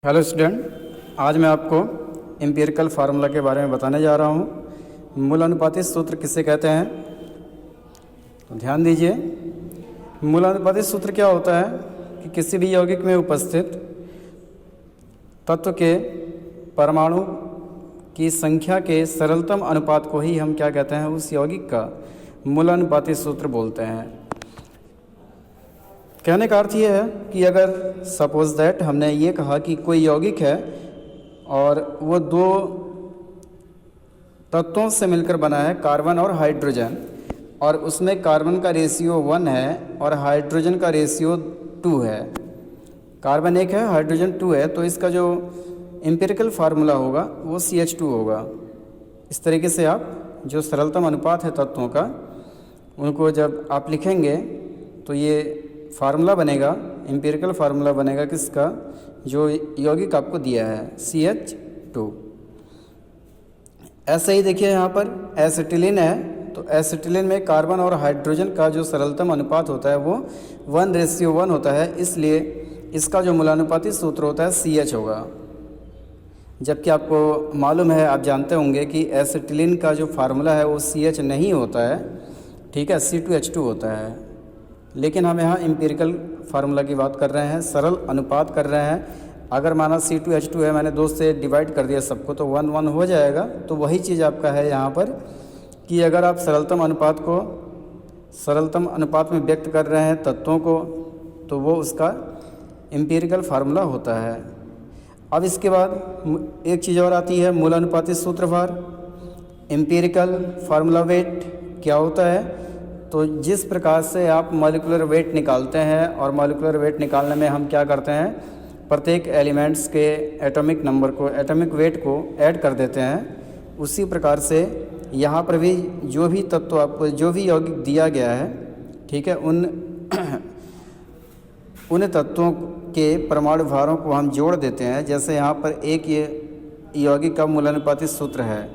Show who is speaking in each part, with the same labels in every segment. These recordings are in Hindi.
Speaker 1: हेलो स्टूडेंट, आज मैं आपको एम्पिरिकल फार्मूला के बारे में बताने जा रहा हूँ। मूल अनुपाती सूत्र किसे कहते हैं, तो ध्यान दीजिए। मूल अनुपाती सूत्र क्या होता है कि किसी भी यौगिक में उपस्थित तत्व के परमाणु की संख्या के सरलतम अनुपात को ही हम क्या कहते हैं, उस यौगिक का मूल अनुपाती सूत्र बोलते हैं। कहने का अर्थ ये है कि अगर सपोज दैट हमने ये कहा कि कोई यौगिक है और वो दो तत्वों से मिलकर बना है, कार्बन और हाइड्रोजन, और उसमें कार्बन का रेशियो 1 है और हाइड्रोजन का रेशियो 2 है। कार्बन 1 है, हाइड्रोजन 2 है, तो इसका जो एम्पिरिकल फार्मूला होगा वो CH2 होगा। इस तरीके से आप जो सरलतम अनुपात है तत्वों का, उनको जब आप लिखेंगे तो ये फार्मूला बनेगा, एम्पिरिकल फार्मूला बनेगा किसका, जो यौगिक आपको दिया है CH2। ऐसे ही देखिए यहाँ पर एसिटिलीन है, तो एसिटिलीन में कार्बन और हाइड्रोजन का जो सरलतम अनुपात होता है वो 1:1 होता है, इसलिए इसका जो मूलानुपाती सूत्र होता है CH होगा। जबकि आपको मालूम है, आप जानते होंगे कि एसिटिलीन का जो फार्मूला है वो CH नहीं होता है, ठीक है, C2H2 होता है। लेकिन हम यहाँ एम्पिरिकल फार्मूला की बात कर रहे हैं, सरल अनुपात कर रहे हैं। अगर माना C2H2 है, मैंने 2 से डिवाइड कर दिया सबको, तो 1:1 हो जाएगा। तो वही चीज़ आपका है यहाँ पर कि अगर आप सरलतम अनुपात में व्यक्त कर रहे हैं तत्वों को, तो वो उसका एम्पिरिकल फार्मूला होता है। अब इसके बाद एक चीज़ और आती है, मूल अनुपाती सूत्रभार। एम्पिरिकल फार्मूला वेट क्या होता है, तो जिस प्रकार से आप मॉलिक्यूलर वेट निकालते हैं, और मॉलिक्यूलर वेट निकालने में हम क्या करते हैं, प्रत्येक एलिमेंट्स के एटॉमिक नंबर को, एटॉमिक वेट को ऐड कर देते हैं, उसी प्रकार से यहाँ पर भी जो भी तत्व आपको, जो भी यौगिक दिया गया है, ठीक है, उन तत्वों के परमाणु भारों को हम जोड़ देते हैं। जैसे यहाँ पर एक ये यौगिक का मूलानुपाती सूत्र है,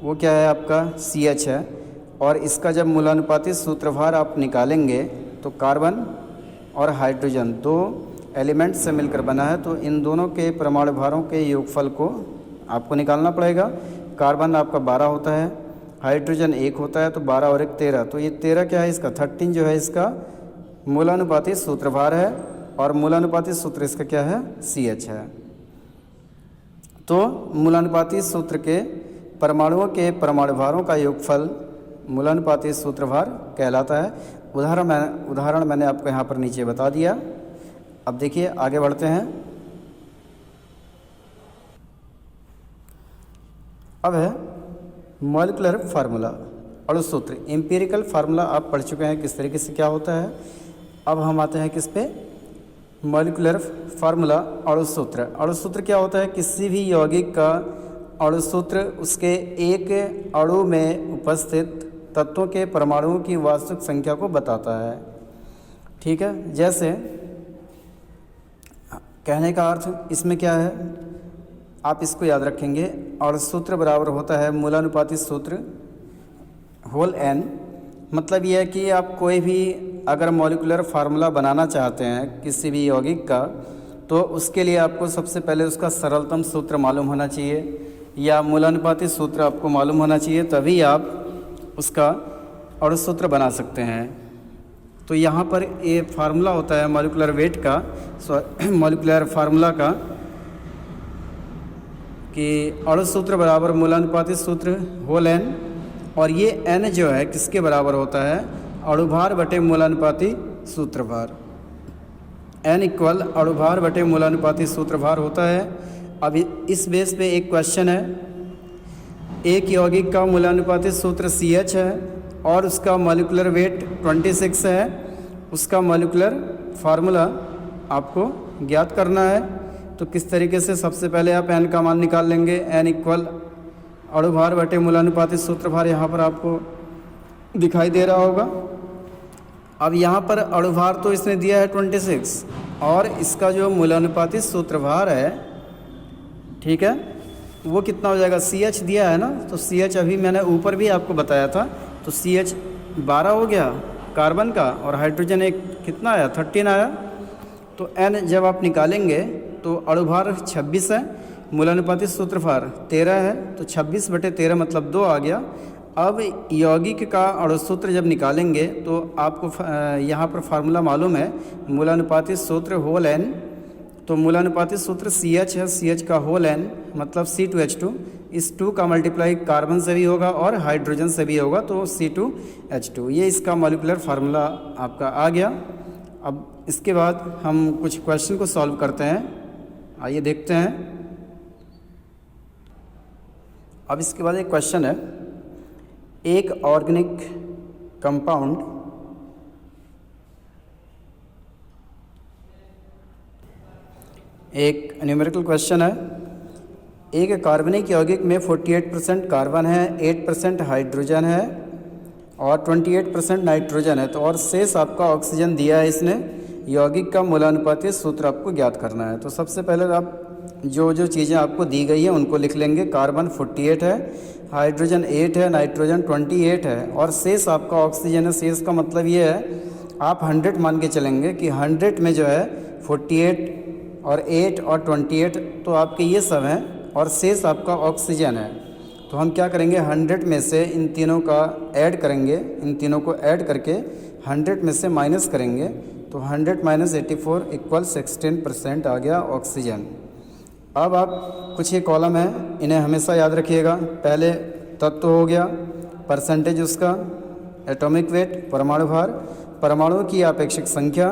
Speaker 1: वो क्या है आपका CH है, और इसका जब मूलानुपाती सूत्रभार आप निकालेंगे तो कार्बन और हाइड्रोजन 2 एलिमेंट से मिलकर बना है, तो इन दोनों के परमाणु भारों के योगफल को आपको निकालना पड़ेगा। कार्बन आपका 12 होता है, हाइड्रोजन 1 होता है, तो 12 और 1 13, तो ये 13 क्या है, इसका 13 जो है इसका मूलानुपाती सूत्रभार है, और मूलानुपाती सूत्र इसका क्या है, CH है। तो मूलानुपाती सूत्र के परमाणुओं के परमाणु भारों का योगफल मूलानुपाती सूत्रभार कहलाता है। उदाहरण मैंने आपको यहाँ पर नीचे बता दिया। अब देखिए आगे बढ़ते हैं। अब है मॉलिक्यूलर फार्मूला, अणु सूत्र। एम्पिरिकल फार्मूला आप पढ़ चुके हैं किस तरीके से क्या होता है। अब हम आते हैं किस पे, मॉलिक्यूलर फार्मूला, अणु सूत्र। अणु सूत्र क्या होता है, किसी भी यौगिक का अणु सूत्र उसके एक अणु में उपस्थित तत्वों के परमाणुओं की वास्तविक संख्या को बताता है, ठीक है। जैसे कहने का अर्थ इसमें क्या है, आप इसको याद रखेंगे, अणु सूत्र बराबर होता है मूलानुपाती सूत्र होल n। मतलब यह है कि आप कोई भी अगर मॉलिक्यूलर फार्मूला बनाना चाहते हैं किसी भी यौगिक का, तो उसके लिए आपको सबसे पहले उसका सरलतम सूत्र मालूम होना चाहिए, या मूलानुपाती सूत्र आपको मालूम होना चाहिए, तभी आप उसका अणु सूत्र बना सकते हैं। तो यहाँ पर ये फार्मूला होता है मॉलिक्यूलर वेट का, मॉलिक्यूलर फार्मूला का, कि अणु सूत्र बराबर मूलानुपाती सूत्र होल n, और ये n जो है किसके बराबर होता है, अणुभार बटे मूलानुपाती सूत्रभार। n इक्वल अणुभार बटे मूलानुपाती सूत्रभार होता है। अब इस बेस पे एक क्वेश्चन है, एक यौगिक का मूलानुपाती सूत्र CH है और उसका मॉलिक्यूलर वेट 26 है, उसका मॉलिक्यूलर फार्मूला आपको ज्ञात करना है। तो किस तरीके से, सबसे पहले आप n का मान निकाल लेंगे, n इक्वल अणुभार बटे मूलानुपाती सूत्रभार, यहाँ पर आपको दिखाई दे रहा होगा। अब यहाँ पर अणुभार तो इसने दिया है 26, और इसका जो मूलानुपाती सूत्रभार है, ठीक है, वो कितना हो जाएगा, CH दिया है ना, तो CH अभी मैंने ऊपर भी आपको बताया था, तो CH 12 हो गया कार्बन का, और हाइड्रोजन एक कितना आया, 13 आया। तो n जब आप निकालेंगे तो अणुभार 26 है, मूलानुपाती सूत्रभार 13 है, तो 26/13 मतलब 2 आ गया। अब यौगिक का अणुसूत्र जब निकालेंगे तो आपको यहाँ पर फार्मूला मालूम है, मूलानुपाती सूत्र होल n, तो मूलानुपाती सूत्र CH है, CH का होल n मतलब C2H2, इस 2 का मल्टीप्लाई कार्बन से भी होगा और हाइड्रोजन से भी होगा, तो C2H2, ये इसका मॉलिक्यूलर फार्मूला आपका आ गया। अब इसके बाद हम कुछ क्वेश्चन को सॉल्व करते हैं, आइए देखते हैं। अब इसके बाद एक क्वेश्चन है, एक ऑर्गेनिक कंपाउंड एक न्यूमेरिकल क्वेश्चन है, एक कार्बनिक यौगिक में 48% कार्बन है, 8% हाइड्रोजन है और 28% नाइट्रोजन है, तो और शेष आपका ऑक्सीजन दिया है इसने। यौगिक का मूलानुपाती सूत्र आपको ज्ञात करना है। तो सबसे पहले आप जो चीज़ें आपको दी गई है उनको लिख लेंगे। कार्बन 48 है, हाइड्रोजन 8 है, नाइट्रोजन 28 है और शेष आपका ऑक्सीजन है। शेष का मतलब ये है आप 100 मान के चलेंगे कि 100 में जो है 48 और 8 और 28 तो आपके ये सब हैं और शेष आपका ऑक्सीजन है। तो हम क्या करेंगे, 100 में से इन तीनों का ऐड करेंगे, इन तीनों को ऐड करके 100 में से माइनस करेंगे, तो 100 - 84 = 16% आ गया ऑक्सीजन। अब आप कुछ ये कॉलम है, इन्हें हमेशा याद रखिएगा। पहले तत्व हो गया, परसेंटेज उसका, एटॉमिक वेट परमाणु भार, परमाणुओं की आपेक्षिक संख्या,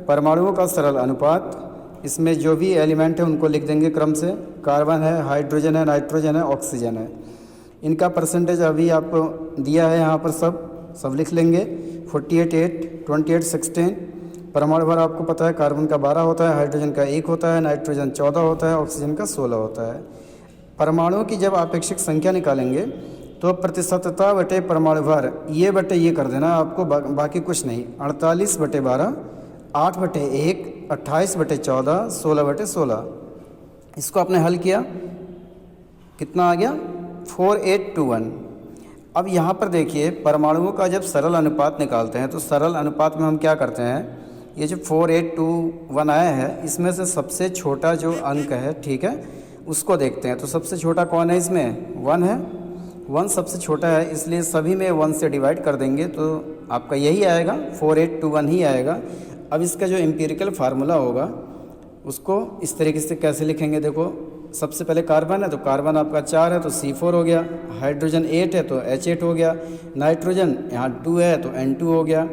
Speaker 1: परमाणुओं का सरल अनुपात, इसमें जो भी एलिमेंट है उनको लिख देंगे क्रम से। कार्बन है, हाइड्रोजन है, नाइट्रोजन है, ऑक्सीजन है, इनका परसेंटेज अभी आपको दिया है यहाँ पर, सब लिख लेंगे। 48 8, 28 16, परमाणु भार आपको पता है, कार्बन का 12 होता है, हाइड्रोजन का 1 होता है, नाइट्रोजन 14 होता है, ऑक्सीजन का 16 होता है। परमाणुओं की जब आपेक्षिक संख्या निकालेंगे तो प्रतिशतता बटे परमाणु भार, ये बटे ये कर देना आपको, बाकी कुछ नहीं। 48/12, 8/1, 28/14, 16/16। इसको आपने हल किया, कितना आ गया, 4821। अब यहाँ पर देखिए, परमाणुओं का जब सरल अनुपात निकालते हैं तो सरल अनुपात में हम क्या करते हैं, ये जो 4821 आया है इसमें से सबसे छोटा जो अंक है, ठीक है, उसको देखते हैं। तो सबसे छोटा कौन है इसमें, 1 है, 1 सबसे छोटा है, इसलिए सभी में 1 से डिवाइड कर देंगे तो आपका यही आएगा, 4821 ही आएगा। अब इसका जो एम्पिरिकल फार्मूला होगा उसको इस तरीके से कैसे लिखेंगे, देखो सबसे पहले कार्बन है तो कार्बन आपका 4 है तो C4 हो गया, हाइड्रोजन 8 है तो H8 हो गया, नाइट्रोजन यहाँ 2 है तो N2 हो गया,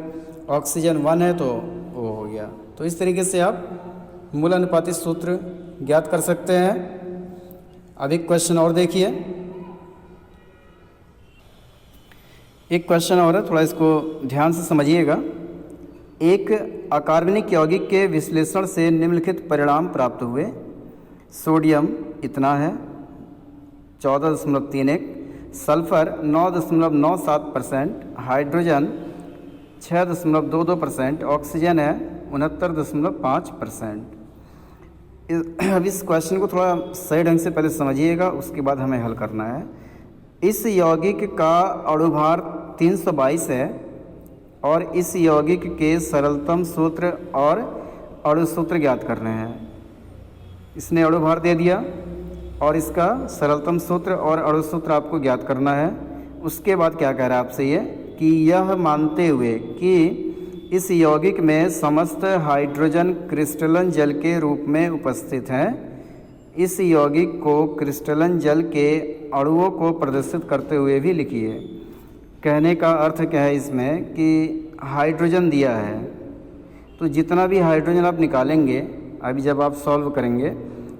Speaker 1: ऑक्सीजन 1 है तो O हो गया। तो इस तरीके से आप मूलानुपाती सूत्र ज्ञात कर सकते हैं। अब एक क्वेश्चन और देखिए, एक क्वेश्चन और है, थोड़ा इसको ध्यान से समझिएगा। एक अकार्बनिक यौगिक के विश्लेषण से निम्नलिखित परिणाम प्राप्त हुए। सोडियम इतना है 14.31, सल्फर 9.97%, हाइड्रोजन 6.22%, ऑक्सीजन है 69.5%। अब इस क्वेश्चन को थोड़ा सही ढंग से पहले समझिएगा, उसके बाद हमें हल करना है। इस यौगिक का अणुभार 322 है और इस यौगिक के सरलतम सूत्र और अणुसूत्र ज्ञात करने हैं। इसने अणुभार दे दिया और इसका सरलतम सूत्र और अणुसूत्र आपको ज्ञात करना है। उसके बाद क्या कह रहा है आपसे ये, कि यह मानते हुए कि इस यौगिक में समस्त हाइड्रोजन क्रिस्टलन जल के रूप में उपस्थित हैं, इस यौगिक को क्रिस्टलन जल के अणुओं को प्रदर्शित करते हुए भी लिखिए। कहने का अर्थ क्या है इसमें, कि हाइड्रोजन दिया है तो जितना भी हाइड्रोजन आप निकालेंगे, अभी जब आप सॉल्व करेंगे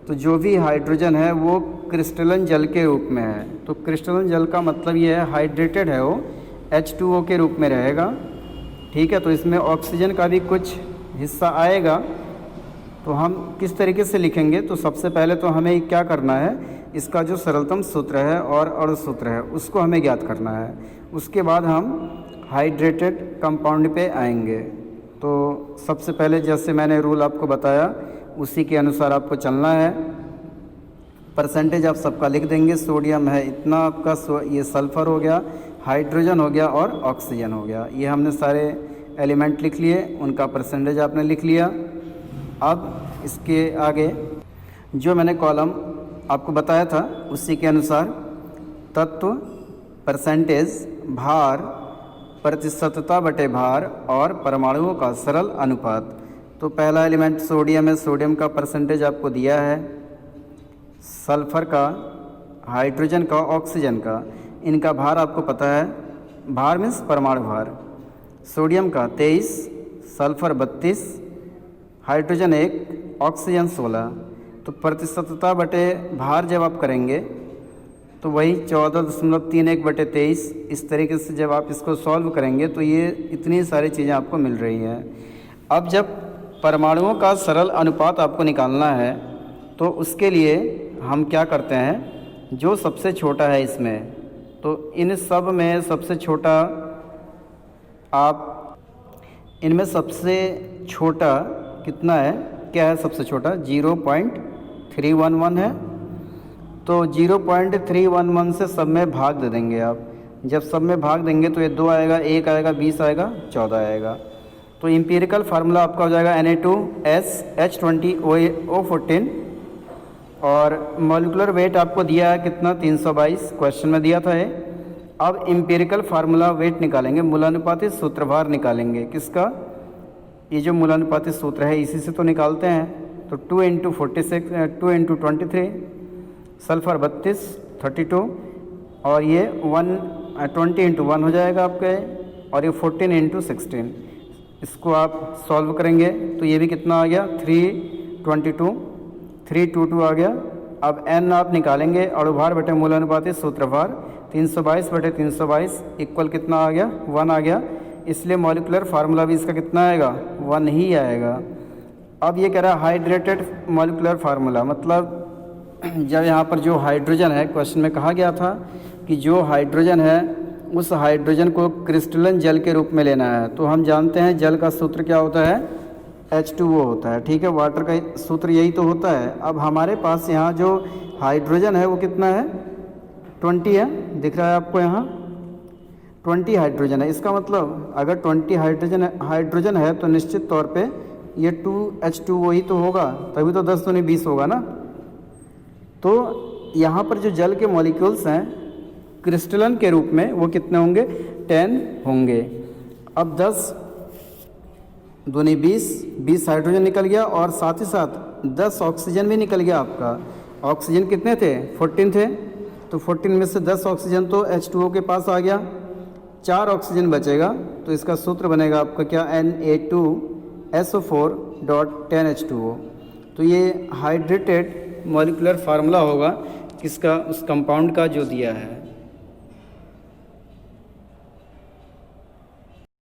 Speaker 1: तो जो भी हाइड्रोजन है वो क्रिस्टलन जल के रूप में है। तो क्रिस्टलन जल का मतलब ये है हाइड्रेटेड है, वो H2O के रूप में रहेगा, ठीक है। तो इसमें ऑक्सीजन का भी कुछ हिस्सा आएगा। तो हम किस तरीके से लिखेंगे, तो सबसे पहले तो हमें क्या करना है, इसका जो सरलतम सूत्र है और अणुसूत्र है उसको हमें ज्ञात करना है। उसके बाद हम हाइड्रेटेड कंपाउंड पे आएंगे। तो सबसे पहले जैसे मैंने रूल आपको बताया उसी के अनुसार आपको चलना है। परसेंटेज आप सबका लिख देंगे। सोडियम है इतना आपका, ये सल्फ़र हो गया, हाइड्रोजन हो गया और ऑक्सीजन हो गया। ये हमने सारे एलिमेंट लिख लिए, उनका परसेंटेज आपने लिख लिया। अब इसके आगे जो मैंने कॉलम आपको बताया था उसी के अनुसार तत्व, परसेंटेज, भार, प्रतिशतता बटे भार और परमाणुओं का सरल अनुपात। तो पहला एलिमेंट सोडियम है, सोडियम का परसेंटेज आपको दिया है, सल्फर का, हाइड्रोजन का, ऑक्सीजन का, इनका भार आपको पता है। भार मीन्स परमाणु भार। सोडियम का 23, सल्फर 32, हाइड्रोजन 1, ऑक्सीजन 16। तो प्रतिशतता बटे भार जब आप करेंगे तो वही 14.31 बटे 23। इस तरीके से जब आप इसको सॉल्व करेंगे तो ये इतनी सारी चीज़ें आपको मिल रही हैं। अब जब परमाणुओं का सरल अनुपात आपको निकालना है तो उसके लिए हम क्या करते हैं, जो सबसे छोटा है इसमें, तो इन सब में सबसे छोटा आप इनमें सबसे छोटा कितना है, क्या है सबसे छोटा, 0.311 है। तो 0.311 से सब में भाग दे देंगे आप। जब सब में भाग देंगे तो ये 2 आएगा, 1 आएगा, 20 आएगा, 14 आएगा। तो एम्पिरिकल फार्मूला आपका हो जाएगा Na2SH20O14 और मॉलिक्यूलर वेट आपको दिया है कितना, 322, क्वेश्चन में दिया था ये। अब एम्पिरिकल फार्मूला वेट निकालेंगे, मूलानुपातिक सूत्रभार निकालेंगे। किसका, ये जो मूलानुपातिक सूत्र है इसी से तो निकालते हैं। तो 2 × 46 2 × 23, सल्फर 32, 32 और ये 20 × 1 हो जाएगा आपके, और ये 14 × 16। इसको आप सॉल्व करेंगे तो ये भी कितना आ गया, 322 आ गया। अब n आप निकालेंगे, अणुभार बटे मूलानुपातिक सूत्रभार, 322 बटे 322 इक्वल कितना आ गया, 1 आ गया। इसलिए मॉलिक्यूलर फार्मूला भी इसका कितना आएगा, 1 ही आएगा। अब ये कह रहा है हाइड्रेटेड मॉलिक्यूलर फार्मूला, मतलब जब यहाँ पर जो हाइड्रोजन है, क्वेश्चन में कहा गया था कि जो हाइड्रोजन है उस हाइड्रोजन को क्रिस्टलन जल के रूप में लेना है। तो हम जानते हैं जल का सूत्र क्या होता है, H2O होता है, ठीक है। वाटर का सूत्र यही तो होता है। अब हमारे पास यहाँ जो हाइड्रोजन है वो कितना है, 20 है, दिख रहा है आपको यहाँ 20 हाइड्रोजन है। इसका मतलब अगर 20 हाइड्रोजन है तो निश्चित तौर पे ये 2H2O ही तो होगा, तभी तो 10 दूनी 20 होगा ना। तो यहाँ पर जो जल के मॉलिक्यूल्स हैं क्रिस्टलन के रूप में वो कितने होंगे, 10 होंगे। अब 10 दूनी 20 हाइड्रोजन निकल गया और साथ ही साथ 10 ऑक्सीजन भी निकल गया आपका। ऑक्सीजन कितने थे, 14 थे, तो 14 में से 10 ऑक्सीजन तो H2O के पास आ गया, 4 ऑक्सीजन बचेगा। तो इसका सूत्र बनेगा आपका क्या, Na2SO4.10H2O। तो ये हाइड्रेटेड मॉलिक्यूलर फार्मूला होगा किसका, उस कंपाउंड का जो दिया है।